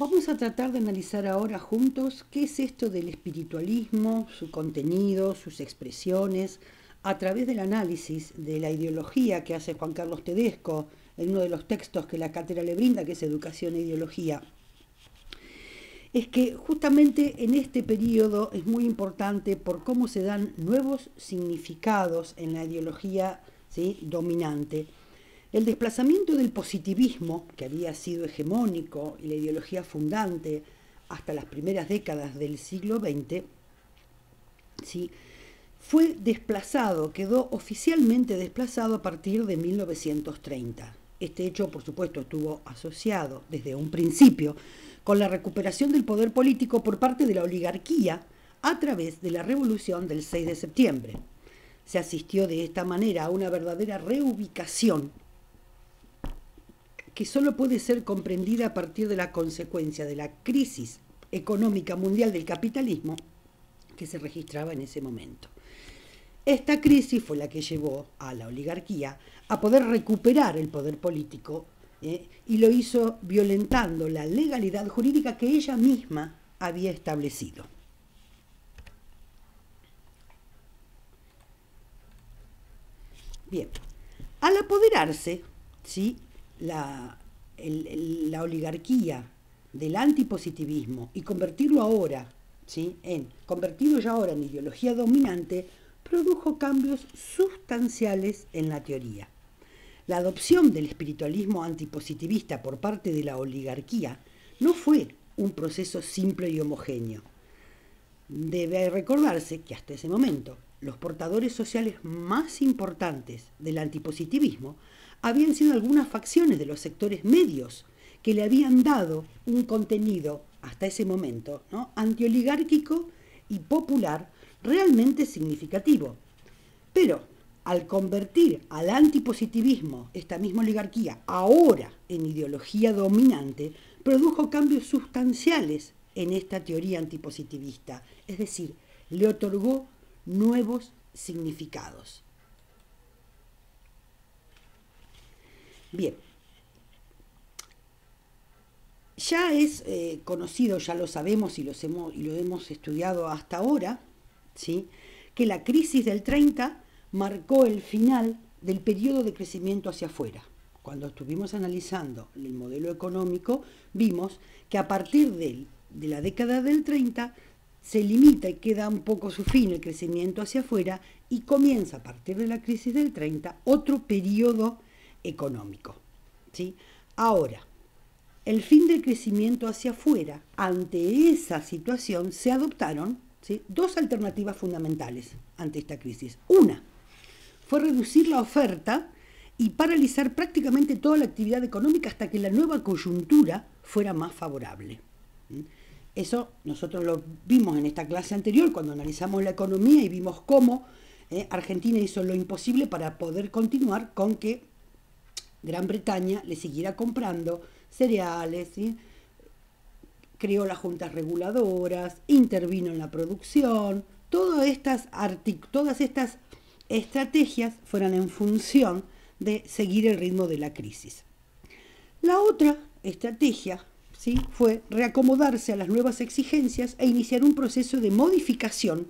Vamos a tratar de analizar ahora juntos qué es esto del espiritualismo, su contenido, sus expresiones, a través del análisis de la ideología que hace Juan Carlos Tedesco en uno de los textos que la cátedra le brinda, que es Educación e Ideología. Es que justamente en este periodo es muy importante por cómo se dan nuevos significados en la ideología, ¿sí?, dominante. El desplazamiento del positivismo, que había sido hegemónico, y la ideología fundante hasta las primeras décadas del siglo XX, ¿sí?, fue desplazado, quedó oficialmente desplazado a partir de 1930. Este hecho, por supuesto, estuvo asociado desde un principio con la recuperación del poder político por parte de la oligarquía a través de la revolución del 6 de septiembre. Se asistió de esta manera a una verdadera reubicación que solo puede ser comprendida a partir de la consecuencia de la crisis económica mundial del capitalismo que se registraba en ese momento. Esta crisis fue la que llevó a la oligarquía a poder recuperar el poder político y lo hizo violentando la legalidad jurídica que ella misma había establecido. Bien, al apoderarse, ¿sí?, la oligarquía del antipositivismo y convertirlo ya ahora en ideología dominante, produjo cambios sustanciales en la teoría. La adopción del espiritualismo antipositivista por parte de la oligarquía no fue un proceso simple y homogéneo. Debe recordarse que hasta ese momento los portadores sociales más importantes del antipositivismo habían sido algunas facciones de los sectores medios que le habían dado un contenido hasta ese momento, ¿no?, antioligárquico y popular realmente significativo. Pero al convertir al antipositivismo, esta misma oligarquía, ahora en ideología dominante, produjo cambios sustanciales en esta teoría antipositivista, es decir, le otorgó nuevos significados. Bien, ya es conocido, ya lo sabemos y lo hemos estudiado hasta ahora, ¿sí?, que la crisis del 30 marcó el final del periodo de crecimiento hacia afuera. Cuando estuvimos analizando el modelo económico, vimos que a partir de la década del 30 se limita y queda un poco su fin el crecimiento hacia afuera y comienza a partir de la crisis del 30 otro periodo económico, ¿sí? Ahora, el fin del crecimiento hacia afuera, ante esa situación se adoptaron, ¿sí?, dos alternativas fundamentales ante esta crisis. Una fue reducir la oferta y paralizar prácticamente toda la actividad económica hasta que la nueva coyuntura fuera más favorable. Eso nosotros lo vimos en esta clase anterior cuando analizamos la economía y vimos cómo Argentina hizo lo imposible para poder continuar con que Gran Bretaña le siguiera comprando cereales, ¿sí?, creó las juntas reguladoras, intervino en la producción, todas estas estrategias fueron en función de seguir el ritmo de la crisis. La otra estrategia, ¿sí?, fue reacomodarse a las nuevas exigencias e iniciar un proceso de modificación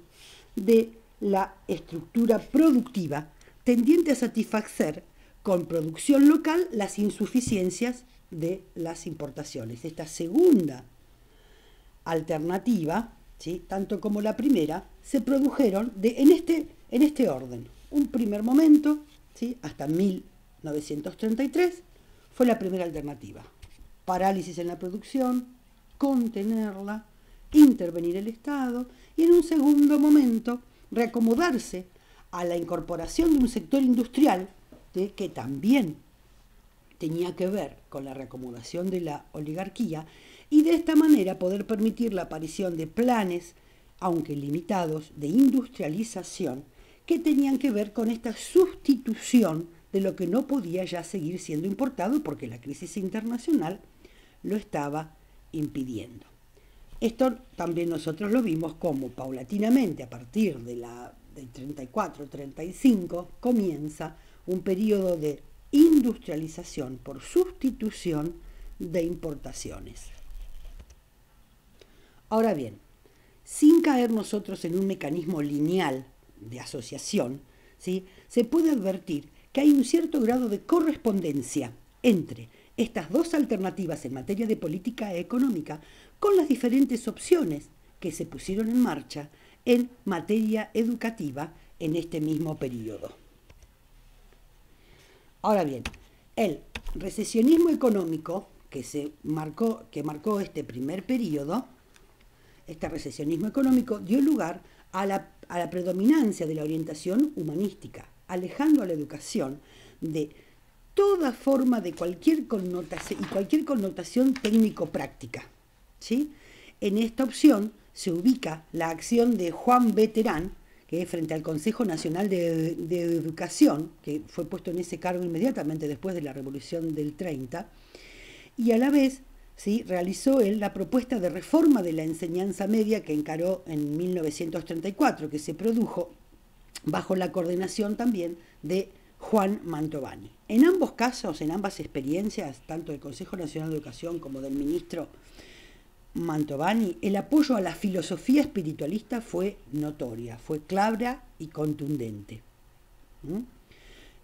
de la estructura productiva tendiente a satisfacer con producción local las insuficiencias de las importaciones. Esta segunda alternativa, ¿sí?, tanto como la primera, se produjeron en este orden. Un primer momento, ¿sí?, hasta 1933, fue la primera alternativa. Parálisis en la producción, contenerla, intervenir el Estado, y en un segundo momento, reacomodarse a la incorporación de un sector industrial, ¿sí?, que también tenía que ver con la reacomodación de la oligarquía, y de esta manera poder permitir la aparición de planes, aunque limitados, de industrialización que tenían que ver con esta sustitución de lo que no podía ya seguir siendo importado porque la crisis internacional lo estaba impidiendo. Esto también nosotros lo vimos como paulatinamente a partir del 34-35 comienza un periodo de industrialización por sustitución de importaciones. Ahora bien, sin caer nosotros en un mecanismo lineal de asociación, ¿sí?, se puede advertir que hay un cierto grado de correspondencia entre estas dos alternativas en materia de política económica con las diferentes opciones que se pusieron en marcha en materia educativa en este mismo periodo. Ahora bien, el recesionismo económico que marcó este primer periodo, este recesionismo económico dio lugar a la predominancia de la orientación humanística, alejando a la educación de toda forma de cualquier connotación técnico-práctica, ¿sí? En esta opción se ubica la acción de Juan B. Terán, que frente al Consejo Nacional de Educación, que fue puesto en ese cargo inmediatamente después de la Revolución del 30, y a la vez, ¿sí?, realizó él la propuesta de reforma de la enseñanza media que encaró en 1934, que se produjo bajo la coordinación también de Juan Mantovani. En ambos casos, en ambas experiencias, tanto del Consejo Nacional de Educación como del ministro Mantovani, el apoyo a la filosofía espiritualista fue notoria, fue clara y contundente.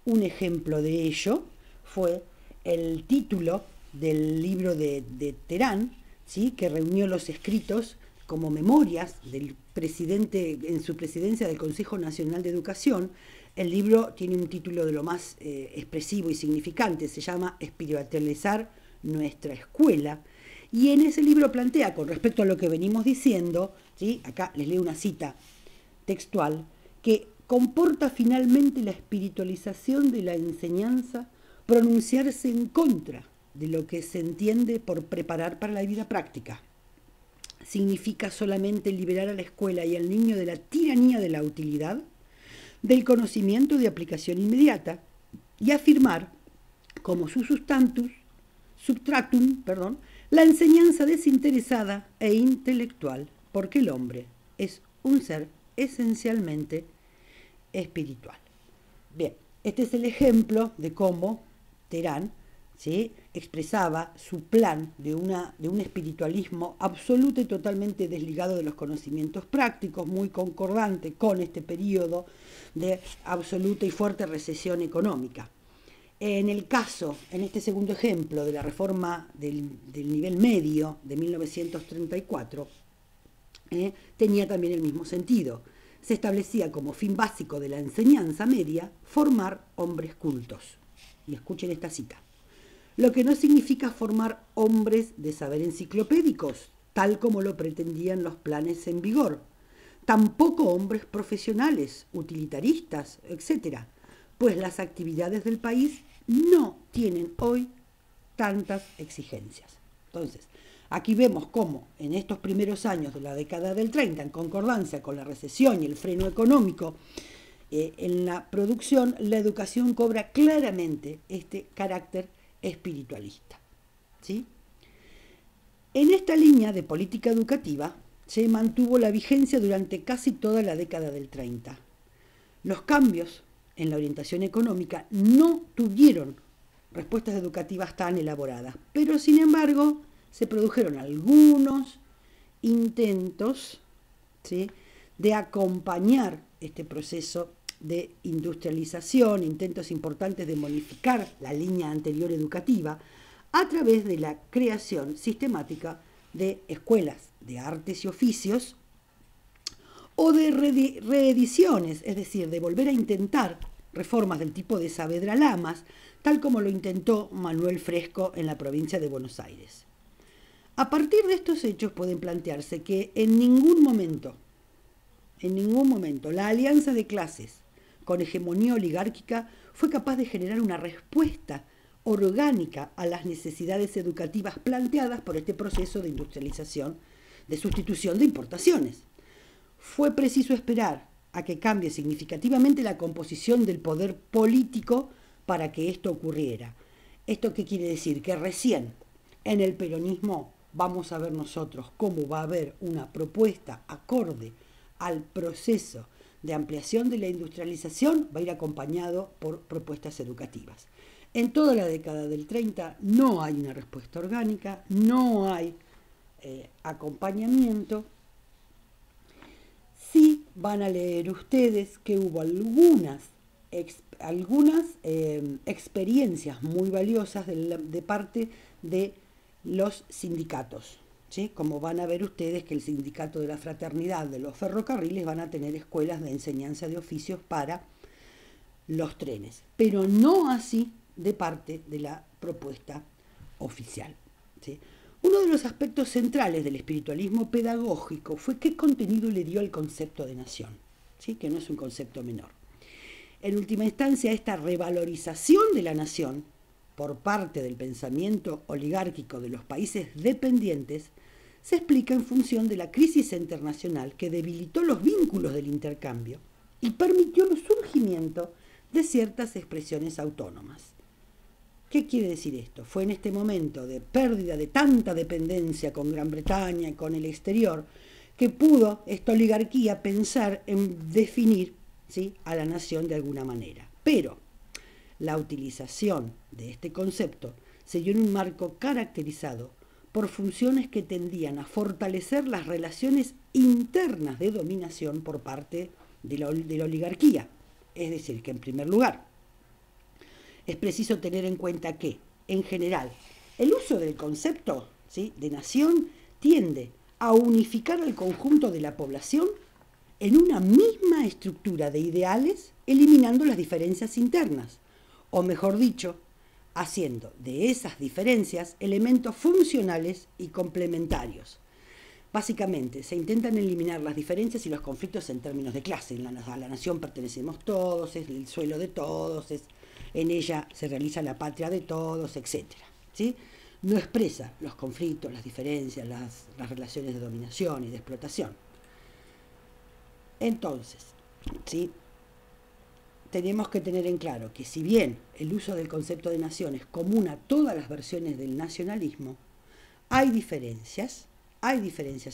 Un ejemplo de ello fue el título del libro de Terán, ¿sí?, que reunió los escritos como memorias del presidente en su presidencia del Consejo Nacional de Educación. El libro tiene un título de lo más expresivo y significante, se llama Espiritualizar nuestra escuela, y en ese libro plantea, con respecto a lo que venimos diciendo, ¿sí?, acá les leo una cita textual, que comporta finalmente la espiritualización de la enseñanza pronunciarse en contra de lo que se entiende por preparar para la vida práctica. Significa solamente liberar a la escuela y al niño de la tiranía de la utilidad, del conocimiento de aplicación inmediata, y afirmar como su substratum, la enseñanza desinteresada e intelectual, porque el hombre es un ser esencialmente espiritual. Bien, este es el ejemplo de cómo Terán, ¿sí?, expresaba su plan de un espiritualismo absoluto y totalmente desligado de los conocimientos prácticos, muy concordante con este periodo de absoluta y fuerte recesión económica. En este segundo ejemplo de la reforma del nivel medio de 1934, tenía también el mismo sentido. Se establecía como fin básico de la enseñanza media formar hombres cultos. Y escuchen esta cita. Lo que no significa formar hombres de saber enciclopédicos, tal como lo pretendían los planes en vigor. Tampoco hombres profesionales, utilitaristas, etc., pues las actividades del país no tienen hoy tantas exigencias. Entonces, aquí vemos cómo en estos primeros años de la década del 30, en concordancia con la recesión y el freno económico en la producción, la educación cobra claramente este carácter espiritualista, ¿sí? En esta línea de política educativa se mantuvo la vigencia durante casi toda la década del 30. Los cambios en la orientación económica no tuvieron respuestas educativas tan elaboradas, pero sin embargo se produjeron algunos intentos, ¿sí?, de acompañar este proceso de industrialización, intentos importantes de modificar la línea anterior educativa a través de la creación sistemática de escuelas de artes y oficios o de reediciones, es decir, de volver a intentar reformas del tipo de Saavedra Lamas, tal como lo intentó Manuel Fresco en la provincia de Buenos Aires. A partir de estos hechos pueden plantearse que en ningún momento, la alianza de clases con hegemonía oligárquica fue capaz de generar una respuesta orgánica a las necesidades educativas planteadas por este proceso de industrialización, de sustitución de importaciones. Fue preciso esperar a que cambie significativamente la composición del poder político para que esto ocurriera. ¿Esto qué quiere decir? Que recién en el peronismo vamos a ver nosotros cómo va a haber una propuesta acorde al proceso de ampliación de la industrialización, va a ir acompañado por propuestas educativas. En toda la década del 30 no hay una respuesta orgánica, no hay acompañamiento, sí van a leer ustedes que hubo algunas experiencias muy valiosas de parte de los sindicatos, ¿sí? Como van a ver ustedes que el sindicato de la fraternidad de los ferrocarriles van a tener escuelas de enseñanza de oficios para los trenes, pero no así de parte de la propuesta oficial, ¿sí? Uno de los aspectos centrales del espiritualismo pedagógico fue qué contenido le dio al concepto de nación, ¿sí? Que no es un concepto menor. En última instancia, esta revalorización de la nación por parte del pensamiento oligárquico de los países dependientes se explica en función de la crisis internacional que debilitó los vínculos del intercambio y permitió el surgimiento de ciertas expresiones autónomas. ¿Qué quiere decir esto? Fue en este momento de pérdida de tanta dependencia con Gran Bretaña y con el exterior que pudo esta oligarquía pensar en definir, ¿sí?, a la nación de alguna manera. Pero la utilización de este concepto se dio en un marco caracterizado por funciones que tendían a fortalecer las relaciones internas de dominación por parte de la oligarquía. Es decir, que en primer lugar, es preciso tener en cuenta que, en general, el uso del concepto, ¿sí?, de nación tiende a unificar al conjunto de la población en una misma estructura de ideales, eliminando las diferencias internas, o mejor dicho, haciendo de esas diferencias elementos funcionales y complementarios. Básicamente, se intentan eliminar las diferencias y los conflictos en términos de clase. A la nación pertenecemos todos, es el suelo de todos, en ella se realiza la patria de todos, etc., ¿sí? No expresa los conflictos, las diferencias, las relaciones de dominación y de explotación. Entonces, ¿sí?, tenemos que tener en claro que si bien el uso del concepto de nación es común a todas las versiones del nacionalismo, hay diferencias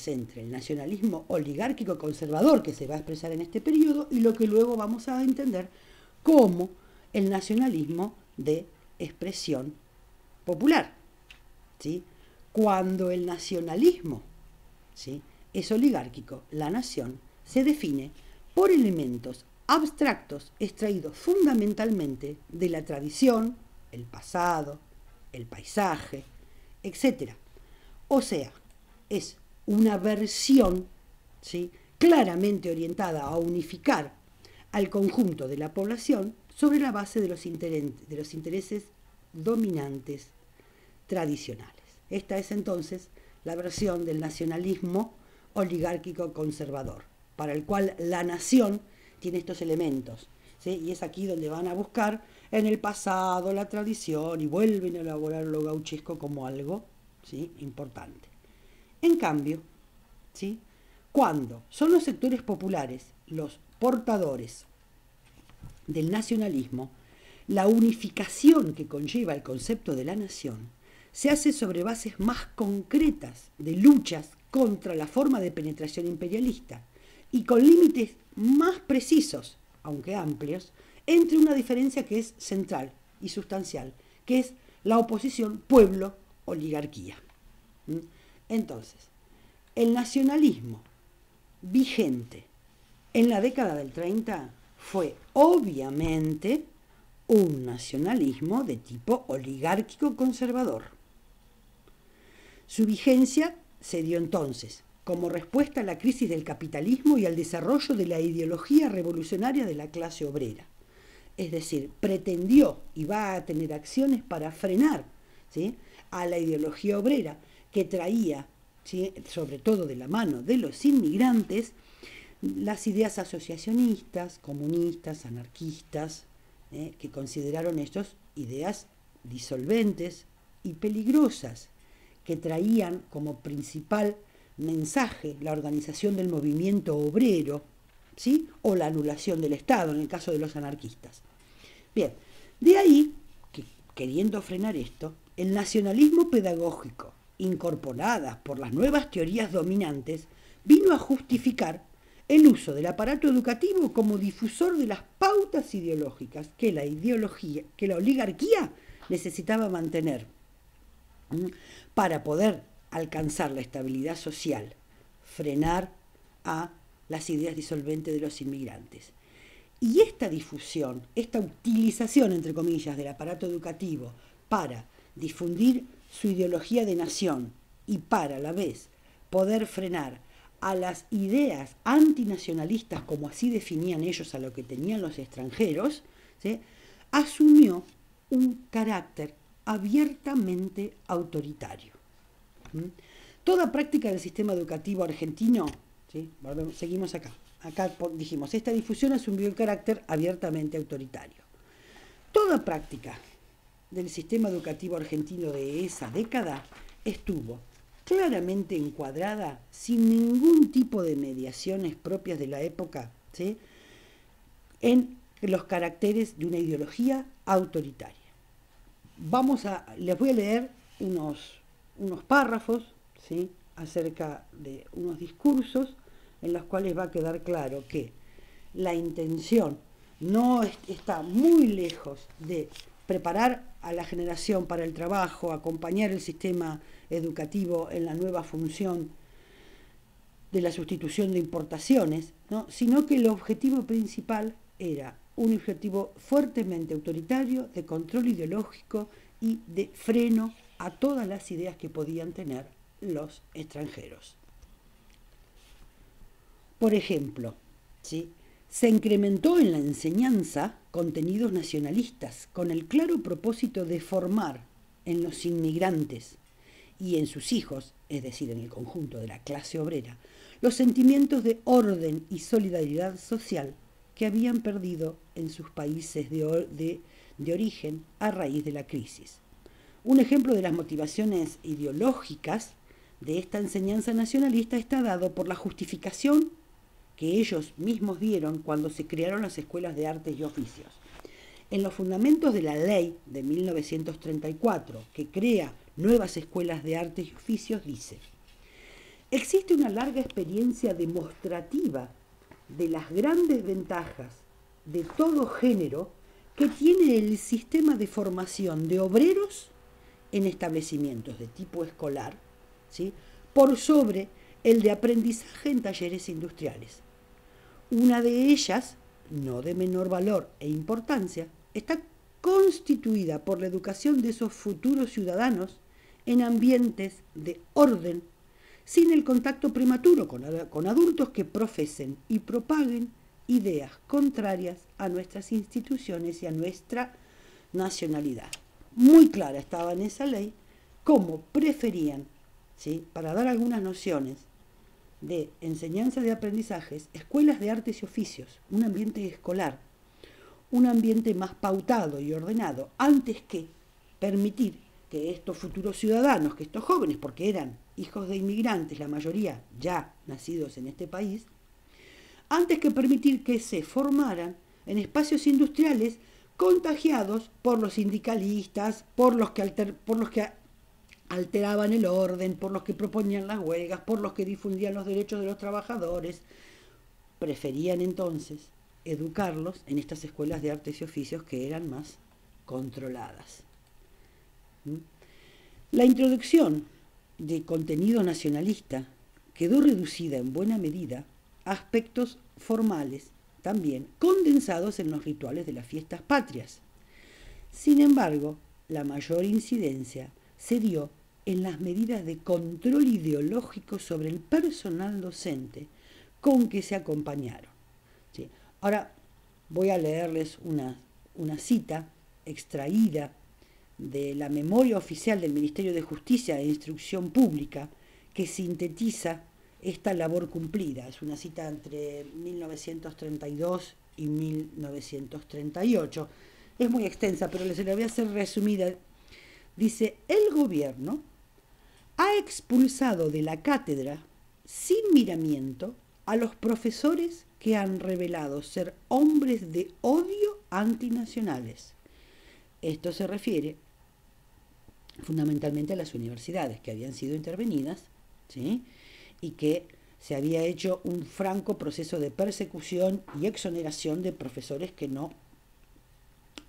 entre el nacionalismo oligárquico conservador que se va a expresar en este periodo y lo que luego vamos a entender como el nacionalismo de expresión popular, ¿sí? Cuando el nacionalismo, ¿sí?, es oligárquico, la nación se define por elementos abstractos extraídos fundamentalmente de la tradición, el pasado, el paisaje, etc. O sea, es una versión, ¿sí?, claramente orientada a unificar al conjunto de la población sobre la base de los intereses dominantes tradicionales. Esta es entonces la versión del nacionalismo oligárquico conservador, para el cual la nación tiene estos elementos, ¿sí? Y es aquí donde van a buscar en el pasado la tradición y vuelven a elaborar lo gauchesco como algo, ¿sí?, importante. En cambio, ¿sí?, cuando son los sectores populares los portadores del nacionalismo, la unificación que conlleva el concepto de la nación se hace sobre bases más concretas de luchas contra la forma de penetración imperialista y con límites más precisos, aunque amplios, entre una diferencia que es central y sustancial, que es la oposición pueblo-oligarquía. Entonces, el nacionalismo vigente en la década del 30 fue obviamente un nacionalismo de tipo oligárquico conservador. Su vigencia se dio entonces como respuesta a la crisis del capitalismo y al desarrollo de la ideología revolucionaria de la clase obrera. Es decir, pretendió y va a tener acciones para frenar, ¿sí?, a la ideología obrera que traía, ¿sí?, sobre todo de la mano de los inmigrantes, las ideas asociacionistas, comunistas, anarquistas, que consideraron estos ideas disolventes y peligrosas, que traían como principal mensaje la organización del movimiento obrero, ¿sí?, o la anulación del Estado, en el caso de los anarquistas. Bien, de ahí que, queriendo frenar esto, el nacionalismo pedagógico, incorporada por las nuevas teorías dominantes, vino a justificar el uso del aparato educativo como difusor de las pautas ideológicas que la oligarquía necesitaba mantener para poder alcanzar la estabilidad social, frenar a las ideas disolventes de los inmigrantes. Y esta difusión, esta utilización, entre comillas, del aparato educativo para difundir su ideología de nación y para a la vez poder frenar a las ideas antinacionalistas, como así definían ellos a lo que tenían los extranjeros, ¿sí?, asumió un carácter abiertamente autoritario. Toda práctica del sistema educativo argentino, ¿sí?, seguimos acá dijimos, esta difusión asumió el carácter abiertamente autoritario. Toda práctica del sistema educativo argentino de esa década estuvo claramente encuadrada, sin ningún tipo de mediaciones propias de la época, ¿sí?, en los caracteres de una ideología autoritaria. Les voy a leer unos párrafos, ¿sí?, acerca de unos discursos en los cuales va a quedar claro que la intención no está muy lejos de preparar a la generación para el trabajo, acompañar el sistema educativo en la nueva función de la sustitución de importaciones, ¿no?, sino que el objetivo principal era un objetivo fuertemente autoritario, de control ideológico y de freno a todas las ideas que podían tener los extranjeros. Por ejemplo, ¿sí?, se incrementó en la enseñanza contenidos nacionalistas con el claro propósito de formar en los inmigrantes y en sus hijos, es decir, en el conjunto de la clase obrera, los sentimientos de orden y solidaridad social que habían perdido en sus países de origen a raíz de la crisis. Un ejemplo de las motivaciones ideológicas de esta enseñanza nacionalista está dado por la justificación que ellos mismos dieron cuando se crearon las escuelas de artes y oficios. En los fundamentos de la ley de 1934, que crea nuevas escuelas de artes y oficios, dice: existe una larga experiencia demostrativa de las grandes ventajas de todo género que tiene el sistema de formación de obreros en establecimientos de tipo escolar, ¿sí?, por sobre el de aprendizaje en talleres industriales. Una de ellas, no de menor valor e importancia, está constituida por la educación de esos futuros ciudadanos en ambientes de orden, sin el contacto prematuro con adultos que profesen y propaguen ideas contrarias a nuestras instituciones y a nuestra nacionalidad. Muy clara estaba en esa ley cómo preferían, ¿sí?, para dar algunas nociones de enseñanza de aprendizajes, escuelas de artes y oficios, un ambiente escolar, un ambiente más pautado y ordenado, antes que permitir que estos futuros ciudadanos, que estos jóvenes, porque eran hijos de inmigrantes, la mayoría ya nacidos en este país, antes que permitir que se formaran en espacios industriales contagiados por los sindicalistas, por los que alteraban el orden, por los que proponían las huelgas, por los que difundían los derechos de los trabajadores. Preferían entonces educarlos en estas escuelas de artes y oficios que eran más controladas. La introducción de contenido nacionalista quedó reducida en buena medida a aspectos formales, también condensados en los rituales de las fiestas patrias. Sin embargo, la mayor incidencia se dio en las medidas de control ideológico sobre el personal docente con que se acompañaron. ¿Sí? Ahora voy a leerles una cita extraída de la memoria oficial del Ministerio de Justicia e Instrucción Pública que sintetiza esta labor cumplida. Es una cita entre 1932 y 1938. Es muy extensa, pero se la voy a hacer resumida. Dice: el gobierno ha expulsado de la cátedra sin miramiento a los profesores que han revelado ser hombres de odio antinacionales. Esto se refiere fundamentalmente a las universidades que habían sido intervenidas, ¿sí?, y que se había hecho un franco proceso de persecución y exoneración de profesores que no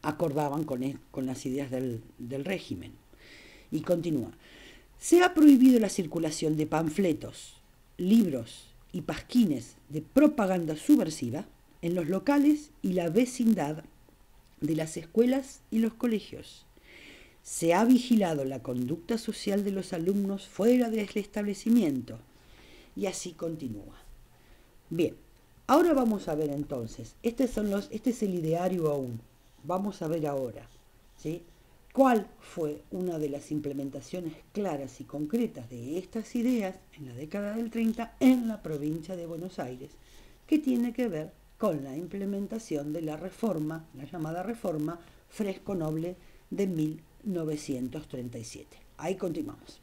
acordaban con las ideas del régimen. Y continúa: Se ha prohibido la circulación de panfletos, libros y pasquines de propaganda subversiva en los locales y la vecindad de las escuelas y los colegios. Se ha vigilado la conducta social de los alumnos fuera del establecimiento. Y así continúa. Bien, ahora vamos a ver entonces, este es el ideario aún. Vamos a ver ahora, ¿sí? ¿Cuál fue una de las implementaciones claras y concretas de estas ideas en la década del 30 en la provincia de Buenos Aires, que tiene que ver con la implementación de la reforma, la llamada reforma Fresco Noble de 1937? Ahí continuamos.